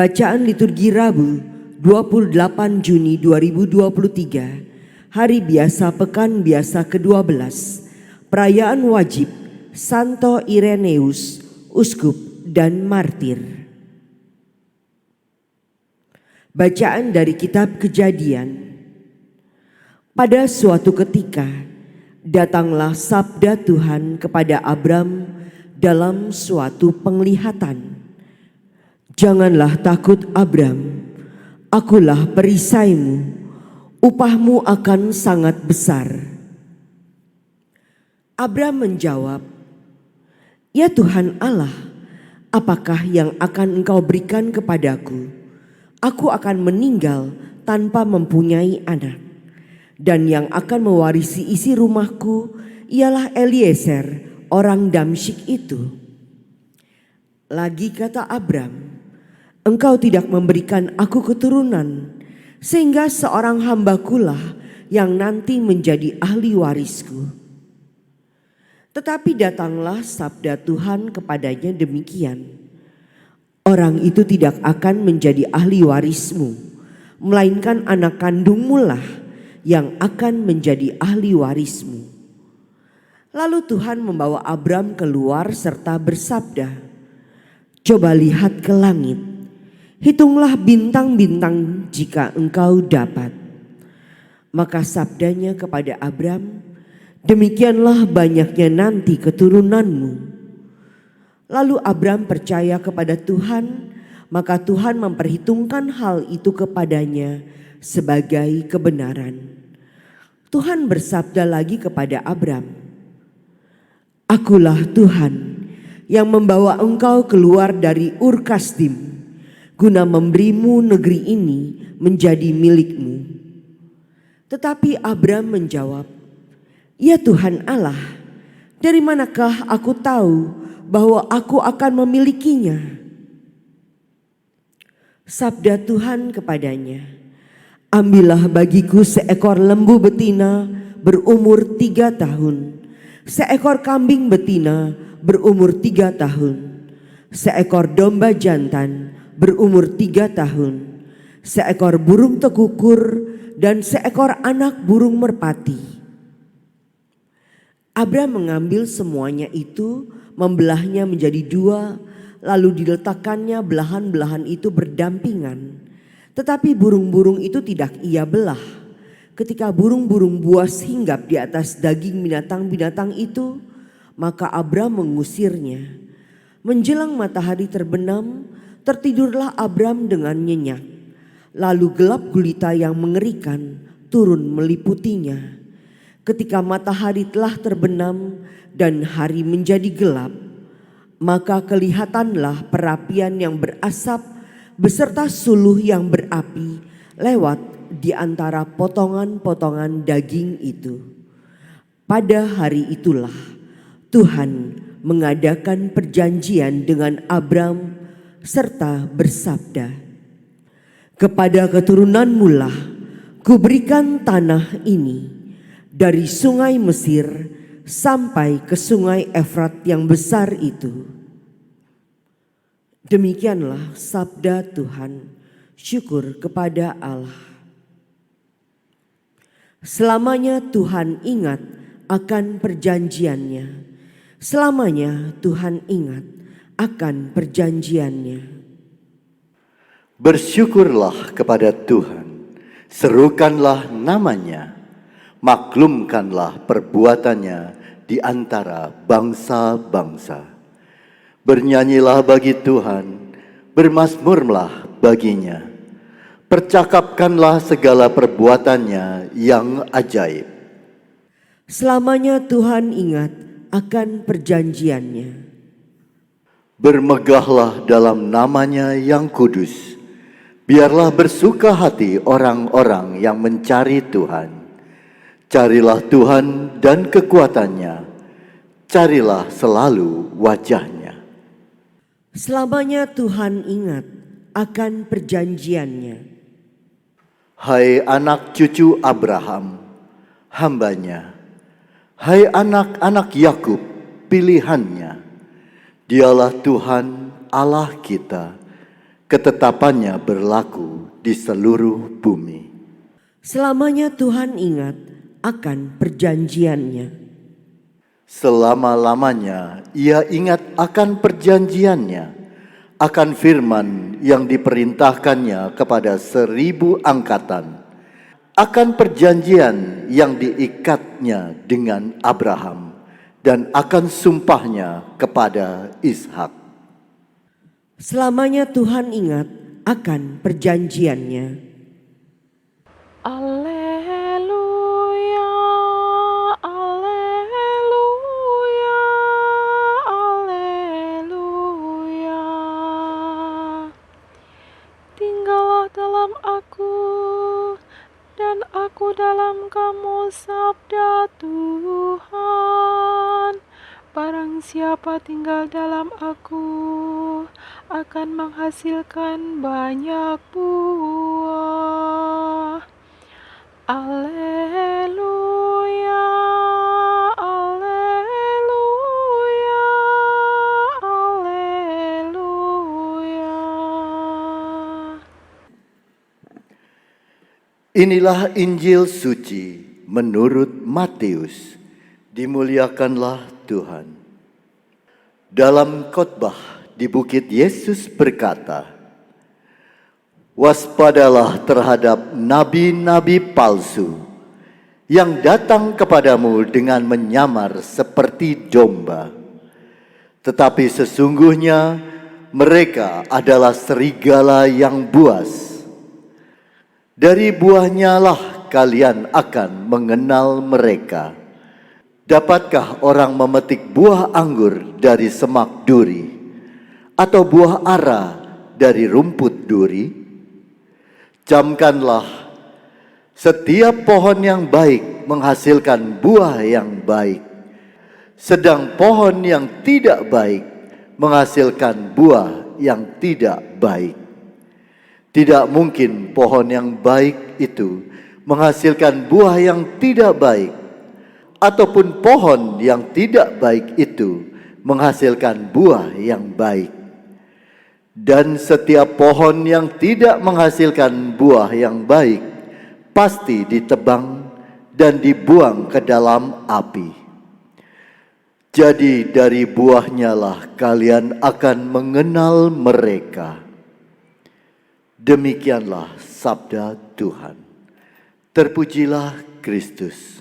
Bacaan liturgi Rabu 28 Juni 2023, Hari Biasa Pekan Biasa ke-12, Perayaan Wajib Santo Ireneus, Uskup dan Martir. Bacaan dari Kitab Kejadian. Pada suatu ketika, datanglah sabda Tuhan kepada Abram dalam suatu penglihatan. Janganlah takut Abram, akulah perisaimu, upahmu akan sangat besar. Abram menjawab, ya Tuhan Allah, apakah yang akan Engkau berikan kepadaku? Aku akan meninggal tanpa mempunyai anak, dan yang akan mewarisi isi rumahku ialah Eliezer orang Damsyik itu. Lagi kata Abram, Engkau tidak memberikan aku keturunan, sehingga seorang hambakulah yang nanti menjadi ahli warisku. Tetapi datanglah sabda Tuhan kepadanya demikian, orang itu tidak akan menjadi ahli warismu, melainkan anak kandungmu lah yang akan menjadi ahli warismu. Lalu Tuhan membawa Abram keluar serta bersabda, coba lihat ke langit, hitunglah bintang-bintang jika engkau dapat. Maka sabdanya kepada Abram, demikianlah banyaknya nanti keturunanmu. Lalu Abram percaya kepada Tuhan, maka Tuhan memperhitungkan hal itu kepadanya sebagai kebenaran. Tuhan bersabda lagi kepada Abram, akulah Tuhan yang membawa engkau keluar dari Ur Kasdim, guna memberimu negeri ini menjadi milikmu. Tetapi Abram menjawab, ya Tuhan Allah, dari manakah aku tahu bahwa aku akan memilikinya? Sabda Tuhan kepadanya, ambillah bagiku seekor lembu betina berumur 3 tahun, seekor kambing betina berumur 3 tahun, seekor domba jantan berumur 3 tahun, seekor burung tekukur, dan seekor anak burung merpati. Abram mengambil semuanya itu, membelahnya menjadi 2, lalu diletakkannya belahan-belahan itu berdampingan. Tetapi burung-burung itu tidak ia belah. Ketika burung-burung buas hinggap di atas daging binatang-binatang itu, maka Abram mengusirnya. Menjelang matahari terbenam, tertidurlah Abram dengan nyenyak. Lalu gelap gulita yang mengerikan turun meliputinya. Ketika matahari telah terbenam dan hari menjadi gelap, maka kelihatanlah perapian yang berasap beserta suluh yang berapi lewat di antara potongan-potongan daging itu. Pada hari itulah Tuhan mengadakan perjanjian dengan Abram serta bersabda, kepada keturunanmu lah kuberikan tanah ini, dari sungai Mesir sampai ke sungai Efrat yang besar itu. Demikianlah sabda Tuhan. Syukur kepada Allah. Selamanya Tuhan ingat akan perjanjiannya. Selamanya Tuhan ingat akan perjanjiannya. Bersyukurlah kepada Tuhan, serukanlah namanya, maklumkanlah perbuatannya di antara bangsa-bangsa. Bernyanyilah bagi Tuhan, bermazmurlah baginya, percakapkanlah segala perbuatannya yang ajaib. Selamanya Tuhan ingat akan perjanjiannya. Bermegahlah dalam namanya yang kudus. Biarlah bersuka hati orang-orang yang mencari Tuhan. Carilah Tuhan dan kekuatannya. Carilah selalu wajahnya. Selamanya Tuhan ingat akan perjanjiannya. Hai anak cucu Abraham, hambanya. Hai anak-anak Yakub, pilihannya. Dialah Tuhan Allah kita. Ketetapannya berlaku di seluruh bumi. Selamanya Tuhan ingat akan perjanjiannya. Selama-lamanya ia ingat akan perjanjiannya, akan firman yang diperintahkannya kepada 1000 angkatan, akan perjanjian yang diikatnya dengan Abraham, dan akan sumpahnya kepada Ishak. Selamanya Tuhan ingat akan perjanjiannya. Alleluia, alleluia, alleluia. Tinggallah dalam aku, dan aku dalam kamu, sabda Tuhan. Barang siapa tinggal dalam aku, akan menghasilkan banyak buah. Alleluia, alleluia, alleluia. Inilah Injil suci menurut Matius. Dimuliakanlah Tuhan. Dalam khotbah di bukit, Yesus berkata, "Waspadalah terhadap nabi-nabi palsu yang datang kepadamu dengan menyamar seperti domba, tetapi sesungguhnya mereka adalah serigala yang buas. Dari buahnya lah kalian akan mengenal mereka. Dapatkah orang memetik buah anggur dari semak duri, atau buah ara dari rumput duri? Camkanlah, setiap pohon yang baik menghasilkan buah yang baik, sedang pohon yang tidak baik menghasilkan buah yang tidak baik. Tidak mungkin pohon yang baik itu menghasilkan buah yang tidak baik, ataupun pohon yang tidak baik itu menghasilkan buah yang baik. Dan setiap pohon yang tidak menghasilkan buah yang baik pasti ditebang dan dibuang ke dalam api. Jadi dari buahnya lah kalian akan mengenal mereka." Demikianlah sabda Tuhan. Terpujilah Kristus.